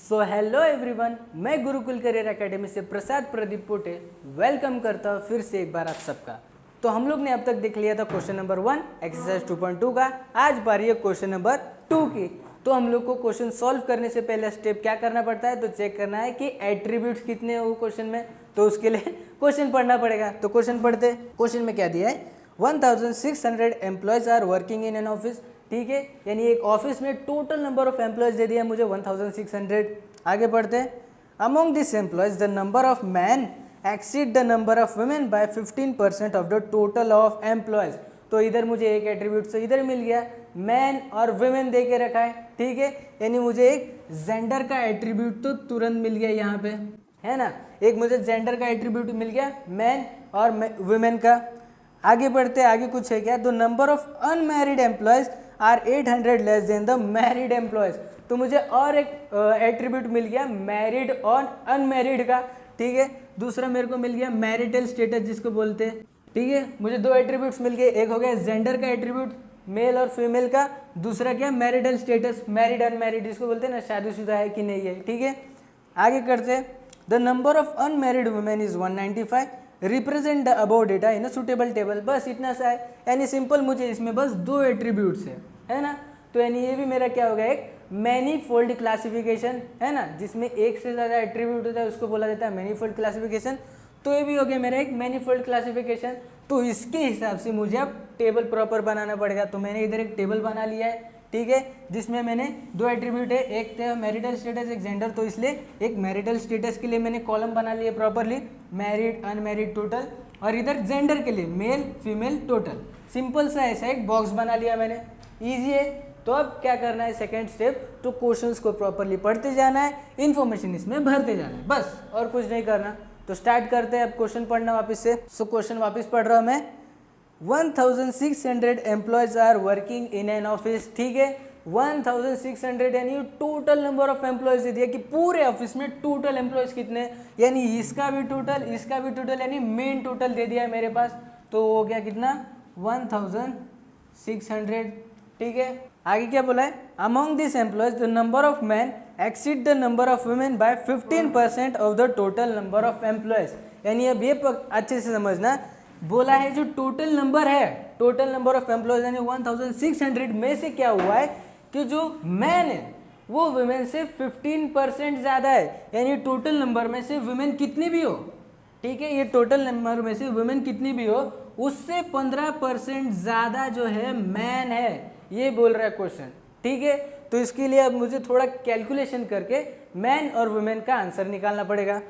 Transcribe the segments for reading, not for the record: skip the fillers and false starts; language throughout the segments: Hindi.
सो हेलो एवरीवन, मैं गुरुकुल करियर एकेडमी से प्रसाद प्रदीप पोटे वेलकम करता हूँ फिर से एक बार आप सबका। तो हम लोग ने अब तक देख लिया था क्वेश्चन नंबर 1 एक्सरसाइज 2.2 का। आज बारी है क्वेश्चन नंबर 2 की। तो हम लोग को क्वेश्चन सॉल्व करने से पहले स्टेप क्या करना पड़ता है, तो चेक करना है कि एट्रीब्यूट्स कितने हो क्वेश्चन में। तो उसके लिए क्वेश्चन पढ़ना पड़ेगा। तो क्वेश्चन पढ़ते। क्वेश्चन में क्या दिया है, 1600 employees are working in an office. ठीक है, यानी एक ऑफिस में टोटल नंबर ऑफ एम्प्लॉयज दे दिया मुझे 1600। आगे बढ़ते हैं। Among this employees the number of man exceed the number of women by 15% of the total of employees. तो इधर मुझे एक एट्रीब्यूट से इधर मिल गया, मैन और वुमेन दे के रखा है। ठीक है, यानी मुझे एक जेंडर का एट्रीब्यूट तो तुरंत मिल गया यहाँ पे, है ना। एक मुझे जेंडर का एट्रीब्यूट मिल गया, मैन और वुमेन का। आगे बढ़ते, आगे कुछ है क्या, the number of unmarried employees are 800 less than the married employees. तो मुझे और एक एट्रीब्यूट मिल गया मैरिड और अनमैरिड का। ठीक है, दूसरा मेरे को मिल गया मैरिटल स्टेटस जिसको बोलते हैं। ठीक है, मुझे दो एट्रीब्यूट्स मिल गए, एक हो गया जेंडर का एट्रीब्यूट मेल और फीमेल का, दूसरा क्या मैरिटल स्टेटस मैरिड अनमैरिड जिसको बोलते हैं ना, शादीशुदा है कि नहीं है। ठीक है, आगे करते हैं। The number of unmarried women is 195, represent the above data in a suitable table. बस इतना सा है, यानी सिंपल मुझे इसमें बस दो एट्रीब्यूट्स है ना। तो यानी ये भी मेरा क्या होगा, एक मैनीफोल्ड क्लासिफिकेशन है ना, जिसमें एक से ज़्यादा एट्रीब्यूट होता है उसको बोला जाता है मैनीफोल्ड क्लासिफिकेशन। तो ये भी हो गया मेरा एक मैनीफोल्ड क्लासिफिकेशन। तो इसके हिसाब से मुझे अब टेबल प्रॉपर बनाना पड़ेगा। तो मैंने इधर एक टेबल बना लिया है। ठीक है, जिसमें मैंने दो एट्रीब्यूट है, एक थे मैरिटल स्टेटस एक जेंडर। तो इसलिए एक मैरिटल स्टेटस के लिए मैंने कॉलम बना लिया प्रॉपरली, मैरिड अनमैरिड टोटल, और इधर जेंडर के लिए मेल फीमेल टोटल। सिंपल सा ऐसा एक बॉक्स बना लिया मैंने, ईजी है। तो अब क्या करना है, सेकेंड स्टेप, तो क्वेश्चंस को प्रॉपरली पढ़ते जाना है, इन्फॉर्मेशन इसमें भरते जाना है, बस और कुछ नहीं करना। तो स्टार्ट करते हैं अब क्वेश्चन पढ़ना वापस से। सो क्वेश्चन वापस पढ़ रहा हूँ मैं। 1600 employees are working in an office. ठीक है, 1600 यानी टोटल नंबर ऑफ एम्प्लॉयज दे दिया कि पूरे ऑफिस में टोटल एम्प्लॉयज कितने, यानी इसका भी टोटल इसका भी टोटल, यानी मेन टोटल दे दिया है मेरे पास। तो हो गया कितना, 1600। ठीक है, आगे क्या बोला है, among this employees the number of man exceed the number of women by 15% of the total number of employees. यानी अब ये अच्छे से समझना, बोला है जो टोटल नंबर है, टोटल नंबर ऑफ एम्प्लॉयज यानी 1600 में से क्या हुआ है कि जो मैन है वो वुमेन से 15% ज़्यादा है। यानी टोटल नंबर में से वुमेन कितनी भी हो, ठीक है, ये टोटल नंबर में से वुमेन कितनी भी हो उससे 15% ज़्यादा जो है मैन है, ये बोल रहा है क्वेश्चन। ठीक है, तो इसके लिए अब मुझे थोड़ा कैलकुलेशन करके मैन और वुमेन का आंसर निकालना पड़ेगा।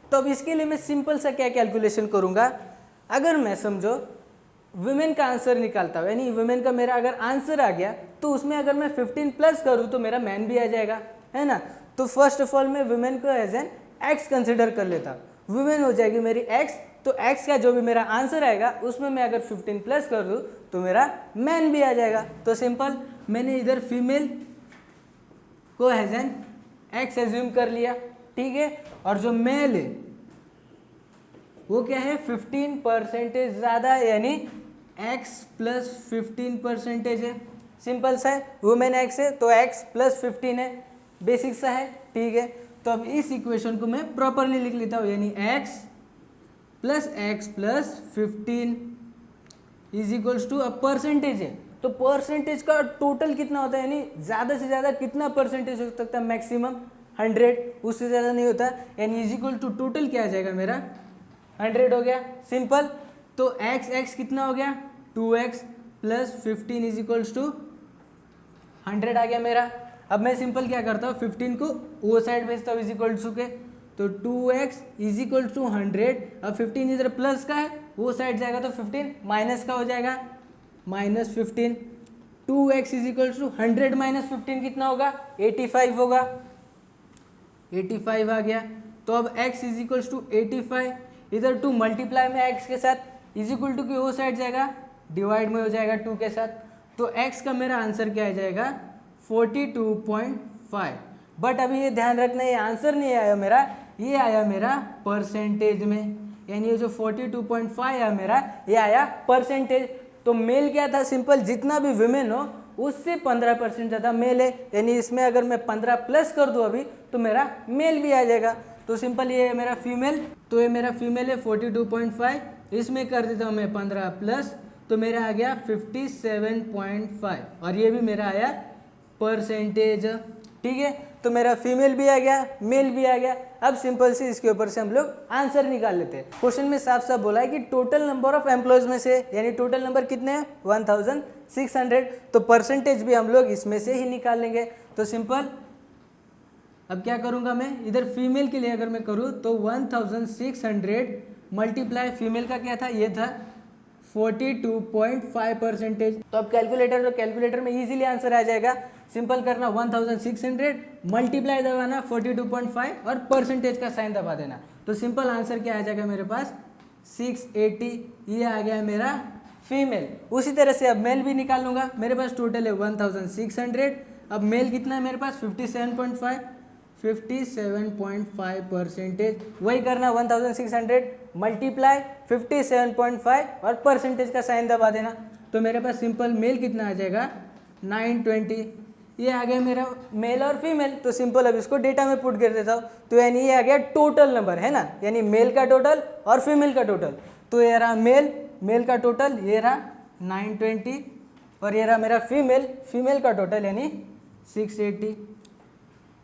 तो अब इसके लिए मैं सिंपल सा क्या कैलकुलेशन करूँगा, अगर मैं समझो वुमेन का आंसर निकालता हूँ, यानी वुमेन का मेरा अगर आंसर आ गया तो उसमें अगर मैं 15 प्लस करूँ तो मेरा मैन भी आ जाएगा, है ना। तो फर्स्ट ऑफ ऑल मैं वुमेन को एज एन एक्स कंसिडर कर लेता हूँ, वुमेन हो जाएगी मेरी एक्स। तो एक्स का जो भी मेरा आंसर आएगा उसमें मैं अगर 15 प्लस कर दूँ तो मेरा मैन भी आ जाएगा। तो सिंपल मैंने इधर फीमेल को एज एन एक्स एज्यूम कर लिया। ठीक है, और जो मेल है वो क्या है, 15% ज़्यादा, यानी x प्लस 15% है। सिंपल सा है, वुमेन x है तो x प्लस 15 है, बेसिक सा है। ठीक है, तो अब इस इक्वेशन को मैं प्रॉपरली लिख लेता हूँ, यानी x plus 15 is equals to, अब परसेंटेज है तो परसेंटेज का टोटल कितना होता है, यानी ज़्यादा से ज़्यादा कितना परसेंटेज हो सकता है, मैक्सिमम 100, उससे ज़्यादा नहीं होता। यानी इज इक्वल टू टोटल क्या आ जाएगा मेरा, 100 हो गया। सिंपल, तो x कितना हो गया, 2x plus 15 is equals to 100 आ गया मेरा। अब मैं सिंपल क्या करता हूँ, 15 को वो साइड भेजता हूँ इज इक्वल टू के, तो 2x इज इक्वल टू 100। अब 15 इधर प्लस का है, वो साइड जाएगा तो 15 माइनस का हो जाएगा, minus 15। 2x is equal to 100 minus 15 कितना होगा, 85 होगा, 85 आ गया। तो अब x इज इक्वल्स टू 85, इधर 2 मल्टीप्लाई में x के साथ इज इक्वल टू की वो साइड जाएगा, डिवाइड में हो जाएगा 2 के साथ। तो x का मेरा आंसर क्या आ जाएगा, 42.5। बट अभी ये ध्यान रखना, ये आंसर नहीं आया मेरा, ये आया मेरा परसेंटेज में, यानी ये जो 42.5 आया मेरा, ये आया परसेंटेज। तो मेल क्या था, सिंपल जितना भी वुमेन हो उससे 15% ज़्यादा मेल है, यानी इसमें अगर मैं 15 प्लस कर दूँ अभी तो मेरा मेल भी आ जाएगा। तो सिंपल ये है मेरा फीमेल, तो ये मेरा फीमेल है 42.5, इसमें कर देता हूँ मैं 15 प्लस, तो मेरा आ गया 57.5 और ये भी मेरा आया परसेंटेज। ठीक है, तो मेरा फीमेल भी आ गया, मेल भी आ गया। अब सिंपल से इसके ऊपर से हम लोग आंसर निकाल लेते हैं। क्वेश्चन में साफ साफ बोला है कि टोटल नंबर ऑफ एम्प्लॉयज में से, यानी टोटल नंबर कितने हैं 1600, तो परसेंटेज भी हम लोग इसमें से ही निकाल लेंगे। तो सिंपल अब क्या करूंगा मैं, इधर फीमेल के लिए अगर मैं करूँ तो 1600 मल्टीप्लाई फीमेल का क्या था, ये था 42.5%। तो अब कैलकुलेटर में इजीली आंसर आ जाएगा। सिंपल करना 1600 मल्टीप्लाई दबाना 42.5 और परसेंटेज का साइन दबा देना, तो सिंपल आंसर क्या आ जाएगा मेरे पास 680। ये आ गया मेरा फीमेल। उसी तरह से अब मेल भी निकाल लूंगा। मेरे पास टोटल है 1600, अब मेल कितना है मेरे पास 57.5%। वही करना 1600 मल्टीप्लाई 57.5 और परसेंटेज का साइन दबा देना, तो मेरे पास सिंपल मेल कितना आ जाएगा 920। ये आ गया मेरा मेल और फीमेल। तो सिंपल अब इसको डेटा में पुट कर देता हूँ, तो यानी ये आ गया टोटल नंबर है ना, यानी मेल का टोटल और फीमेल का टोटल। तो ये रहा मेल का टोटल, ये रहा 920 और ये रहा मेरा फीमेल का टोटल यानी 680।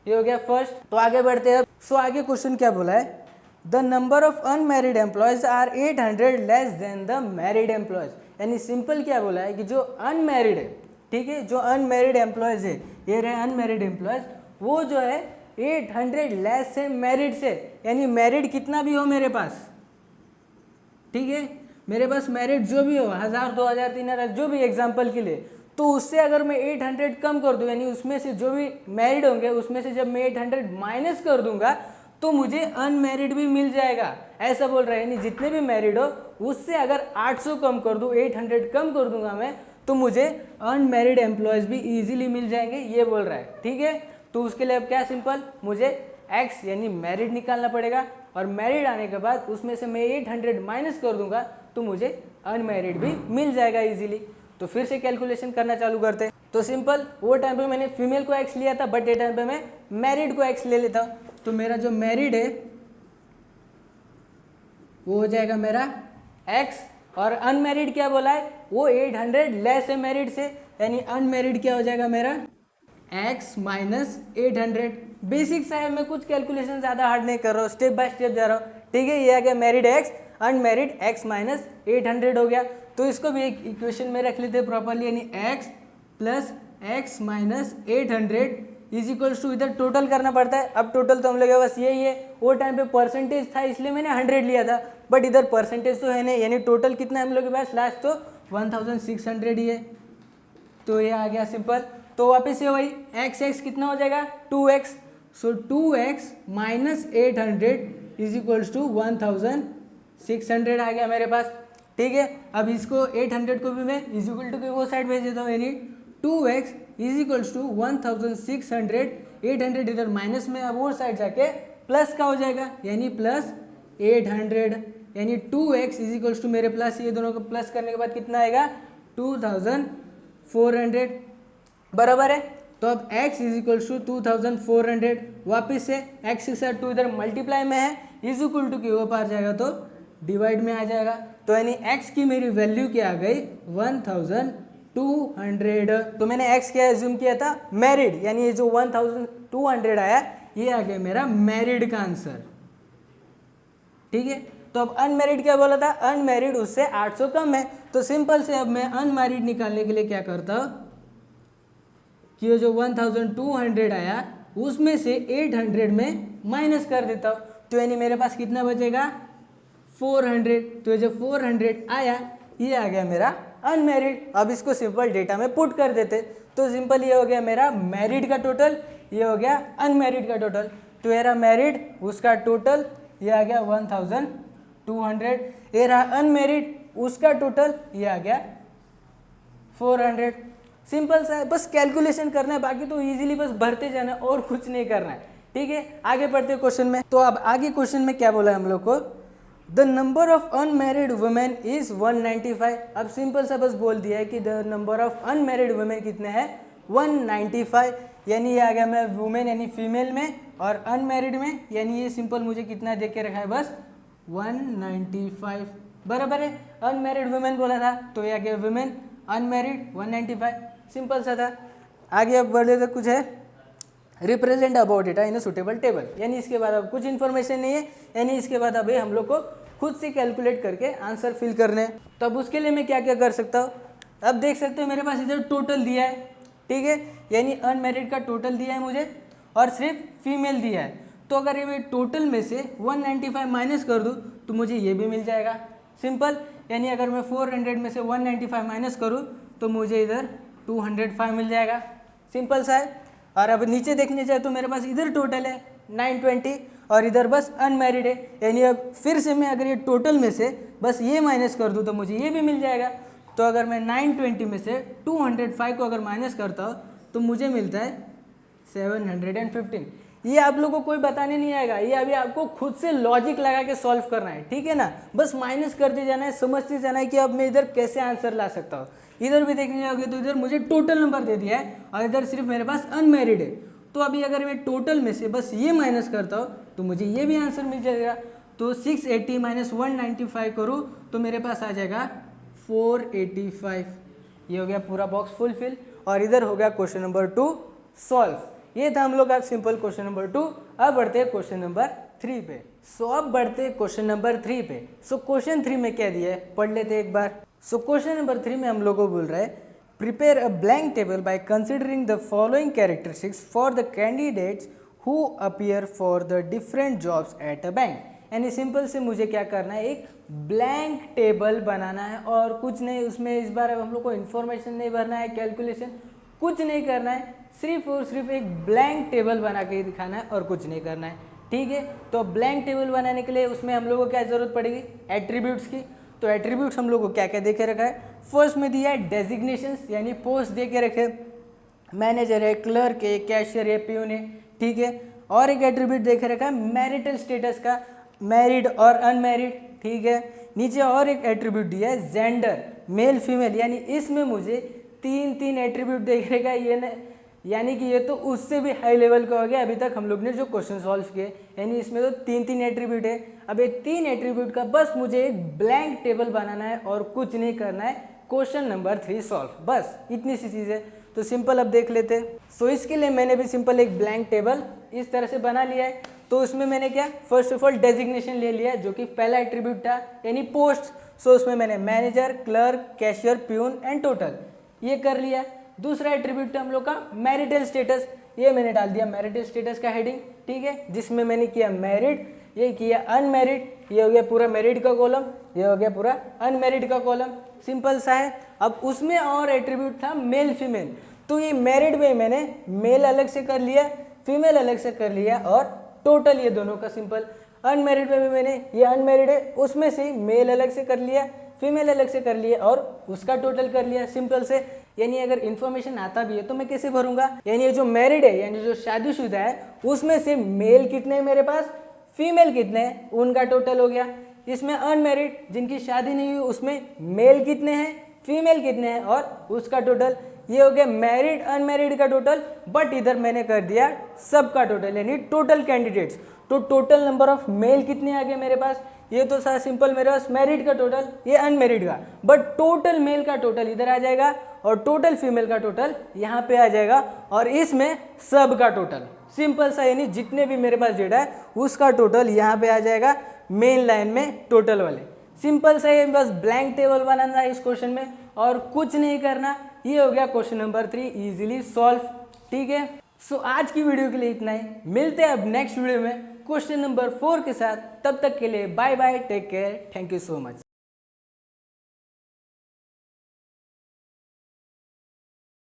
ये हो गया फर्स्ट। तो आगे बढ़ते हैं। सो आगे क्वेश्चन क्या बोला है, the number of unmarried employees are 800 less than the married employees. यानी सिंपल क्या बोला है कि जो अनमैरिड है, ठीक है, जो अनमैरिड एम्प्लॉयज है, ये रहे अनमैरिड एम्प्लॉयज, वो जो है 800 लेस है मैरिड से, यानी मैरिड कितना भी हो मेरे पास, ठीक है, मेरे पास मैरिड जो भी हो 1000 2000 3000 जो भी एग्जाम्पल के लिए, तो उससे अगर मैं 800 कम कर दूं, यानी उसमें से जो भी मैरिड होंगे उसमें से जब मैं 800 माइनस कर दूंगा तो मुझे अनमैरिड भी मिल जाएगा, ऐसा बोल रहा है। यानी जितने भी मैरिड हो उससे अगर 800 कम कर दूं, 800 कम कर दूंगा मैं, तो मुझे अनमैरिड एम्प्लॉयज़ भी इजीली मिल जाएंगे, ये बोल रहा है। ठीक है, तो उसके लिए अब क्या सिंपल मुझे एक्स यानी मैरिड निकालना पड़ेगा, और मैरिड आने के बाद उसमें से मैं 800 माइनस कर दूंगा तो मुझे अनमैरिड भी मिल जाएगा इजीली। तो फिर से कैलकुलेशन करना चालू करते हैं। तो सिंपल वो टाइम पे मैंने फीमेल को एक्स लिया था, बट ये टाइम पे मैं मैरिड को एक्स ले लेता हूँ। तो मेरा जो मैरिड है वो हो जाएगा मेरा एक्स, और अनमैरिड क्या बोला है, वो 800 लेस है मैरिड से, यानी अनमैरिड क्या हो जाएगा मेरा एक्स माइनस 800। बेसिक सा है, मैं कुछ कैलकुलेशन ज़्यादा हार्ड नहीं कर रहा हूँ, स्टेप बाय स्टेप जा रहा हूँ। ठीक है, ये आ गया married x, unmarried x minus 800 हो गया। तो इसको भी एक इक्वेशन में रख लेते हैं प्रॉपरली, यानी x plus x minus 800 is equals to, इधर टोटल करना पड़ता है। अब टोटल तो हम लोग बस यही है, वो टाइम पे परसेंटेज था इसलिए मैंने 100 लिया था, बट इधर परसेंटेज तो है नहीं, यानी टोटल कितना है हम लोग के पास लास्ट तो 1600 ही है। तो ये आ गया सिंपल। तो वापस से वही एक्स कितना हो जाएगा 2x, so 2x minus 800 is equals to 1600 आ गया मेरे पास। ठीक है, अब इसको 800 को भी मैं इज इक्वल टू के वो साइड भेज देता हूँ, यानी 2x इज इक्वल्स टू 1600, 800 इधर माइनस में, अब वो साइड जाके प्लस का हो जाएगा, यानी प्लस 800, यानी 2x इज इक्वल्स टू मेरे प्लस, ये दोनों को प्लस करने के बाद कितना आएगा 2400, बराबर है। तो अब x इज इक्वल्स टू 2400, वापिस से x के साथ 2 इधर मल्टीप्लाई में है, इज इक्वल टू के वो पार जाएगा तो डिवाइड में आ जाएगा। तो यानी x की मेरी वैल्यू क्या आ गई 1200। तो मैंने x क्या एज्यूम किया था मैरिड, यानी ये जो 1200 आया ये आ गया मेरा मैरिड का आंसर। ठीक है, तो अब अनमैरिड क्या बोला था, अनमैरिड उससे 800 कम है। तो सिंपल से अब मैं अनमैरिड निकालने के लिए क्या करता हूँ कि ये जो 1200 आया उसमें से 800 में माइनस कर देता हूँ, तो यानी मेरे पास कितना बचेगा 400। तो ये जो 400 आया ये आ गया मेरा अनमैरिड। अब इसको सिंपल डेटा में पुट कर देते, तो सिंपल ये हो गया मेरा मैरिड का टोटल, ये हो गया अनमैरिड का टोटल। तो ये रहा मैरिड उसका टोटल, ये आ गया 1200, ये रहा अनमैरिड उसका टोटल, ये आ गया 400। सिंपल सा है, बस कैलकुलेशन करना है, बाकी तो इजीली बस भरते जाना और कुछ नहीं करना है। ठीक है, आगे बढ़ते क्वेश्चन में। तो अब आगे क्वेश्चन में क्या बोला है हम लोग को, the number of unmarried women is 195। अब सिंपल सा बस बोल दिया है कि the number of unmarried women कितने हैं 195, यानी ये आ गया मैं वुमेन यानी फीमेल में, और अनमैरिड में यानी ये सिंपल मुझे कितना दे के रखा है बस 195, बराबर है। अनमैरिड वुमेन बोला था तो ये आ गया वुमेन, अनमैरिड 195, सिंपल सा था। आगे अब बढ़े तो कुछ है represent about data in suitable table, यानी इसके बाद अब कुछ इन्फॉर्मेशन नहीं है, यानी इसके बाद अभी हम लोग को खुद से कैलकुलेट करके आंसर फिल करने हैं। तो अब उसके लिए मैं क्या क्या कर सकता हूँ, अब देख सकते हो मेरे पास इधर टोटल दिया है, ठीक है, यानी अनमैरिड का टोटल दिया है मुझे और सिर्फ फीमेल दिया है। तो अगर ये मैं टोटल में से 195 माइनस कर दूँ तो मुझे ये भी मिल जाएगा, सिंपल। यानी अगर मैं 400 में से 195 माइनस करूँ तो मुझे इधर 205 मिल जाएगा, सिंपल सा है। और अब नीचे देखने जाए तो मेरे पास इधर टोटल है 920 और इधर बस अनमैरिड है, यानी अब फिर से मैं अगर ये टोटल में से बस ये माइनस कर दूँ तो मुझे ये भी मिल जाएगा। तो अगर मैं 920 में से 205 को अगर माइनस करता हूँ तो मुझे मिलता है 715। ये आप लोगों को कोई बताने नहीं आएगा, ये अभी आपको खुद से लॉजिक लगा के सॉल्व करना है, ठीक है ना। बस माइनस करते जाना है, समझते जाना है कि अब मैं इधर कैसे आंसर ला सकता हूँ। इधर भी देखने जाओगे तो इधर मुझे टोटल नंबर दे दिया है और इधर सिर्फ मेरे पास अनमैरिड है। तो अभी अगर मैं टोटल में से बस ये माइनस करता हूँ तो मुझे ये भी आंसर मिल जाएगा। तो 680 माइनस 195 करूँ तो मेरे पास आ जाएगा 485। ये हो गया पूरा बॉक्स फुलफिल और इधर हो गया क्वेश्चन नंबर 2 सॉल्व। ये था हम लोग का सिंपल क्वेश्चन नंबर 2। अब बढ़ते हैं क्वेश्चन नंबर 3 पे। अब बढ़ते हैं क्वेश्चन नंबर 3 पे। क्वेश्चन 3 में क्या दिया है पढ़ लेते हैं एक बार। क्वेश्चन नंबर 3 में हम लोग को बोल रहा है prepare a blank table by considering the following characteristics for the candidates who appear for the different jobs at a bank. यानी सिंपल से मुझे क्या करना है, एक ब्लैंक टेबल बनाना है और कुछ नहीं, उसमें इस बार हम लोग को इन्फॉर्मेशन नहीं भरना है, कैलकुलेशन कुछ नहीं करना है, सिर्फ और सिर्फ एक ब्लैंक टेबल बना के दिखाना है और कुछ नहीं करना है, ठीक है। तो ब्लैंक टेबल बनाने के लिए उसमें हम लोग को क्या ज़रूरत पड़ेगी, एट्रीब्यूट्स की। तो एट्रीब्यूट्स हम लोग को क्या क्या दे के रखा है, फर्स्ट में दिया है डेजिग्नेशंस यानी पोस्ट दे के रखे, मैनेजर है, क्लर्क है, कैशियर है, प्यून है, ठीक है। और एक एट्रीब्यूट दे के रखा है मैरिटल स्टेटस का, मैरिड और अनमैरिड, ठीक है। नीचे और एक एट्रीब्यूट दिया है जेंडर, मेल फीमेल, यानी इसमें मुझे तीन एट्रीब्यूट देख रहेगा, ये न, यानी कि ये तो उससे भी हाई लेवल का हो गया अभी तक हम लोग ने जो क्वेश्चन सॉल्व किए, यानी इसमें तो तीन एट्रीब्यूट है। अब ये 3 एट्रीब्यूट का बस मुझे एक ब्लैंक टेबल बनाना है और कुछ नहीं करना है, क्वेश्चन नंबर 3 सॉल्व, बस इतनी सी चीज़ है। तो सिंपल अब देख लेते हैं। इसके लिए मैंने भी सिंपल एक ब्लैंक टेबल इस तरह से बना लिया है। तो उसमें मैंने क्या, फर्स्ट ऑफ ऑल डेजिग्नेशन ले लिया जो कि पहला एट्रीब्यूट था यानी पोस्ट। उसमें मैंने manager, clerk, cashier, peon and total ये कर लिया। दूसरा एट्रीब्यूट था हम लोग का मैरिटल स्टेटस, ये मैंने डाल दिया मैरिटल स्टेटस का हेडिंग, ठीक है, जिसमें मैंने किया मैरिड, ये किया अनमैरिड, ये हो गया पूरा मैरिड का कॉलम, ये हो गया पूरा अनमैरिड का कॉलम, सिंपल सा है। अब उसमें और एट्रीब्यूट था मेल फीमेल, तो ये मैरिड में मैंने मेल अलग से कर लिया, फीमेल अलग से कर लिया और टोटल ये दोनों का सिंपल। अनमैरिड में भी मैंने ये अनमैरिड है उसमें से मेल अलग से कर लिया, फीमेल अलग से कर लिया और उसका टोटल कर लिया, सिंपल से। यानी अगर इन्फॉर्मेशन आता भी है तो मैं कैसे भरूंगा, यानी ये जो मैरिड है यानी जो शादीशुदा है उसमें से मेल कितने हैं मेरे पास, फीमेल कितने हैं, उनका टोटल हो गया। इसमें अनमैरिड जिनकी शादी नहीं हुई उसमें मेल कितने हैं, फीमेल कितने हैं और उसका टोटल, ये हो गया मैरिड अनमैरिड का टोटल। बट इधर मैंने कर दिया सबका टोटल यानी टोटल कैंडिडेट्स। तो टोटल नंबर ऑफ मेल कितने आ गए मेरे पास, ये तो सारा सिंपल मेरे पास मैरिड का टोटल, ये अनमैरिड का, बट टोटल मेल का टोटल इधर आ जाएगा और टोटल फीमेल का टोटल यहाँ पे आ जाएगा और इसमें सब का टोटल, सिंपल सा, यानी जितने भी मेरे पास डेटा है उसका टोटल यहाँ पे आ जाएगा मेन लाइन में टोटल वाले। सिंपल सा ये बस ब्लैंक टेबल बनाना है इस क्वेश्चन में और कुछ नहीं करना। ये हो गया क्वेश्चन नंबर 3 इजीली सॉल्व, ठीक है। आज की वीडियो के लिए इतना ही, मिलते हैं अब नेक्स्ट वीडियो में क्वेश्चन नंबर 4 के साथ। तब तक के लिए bye bye, take care, thank you so much.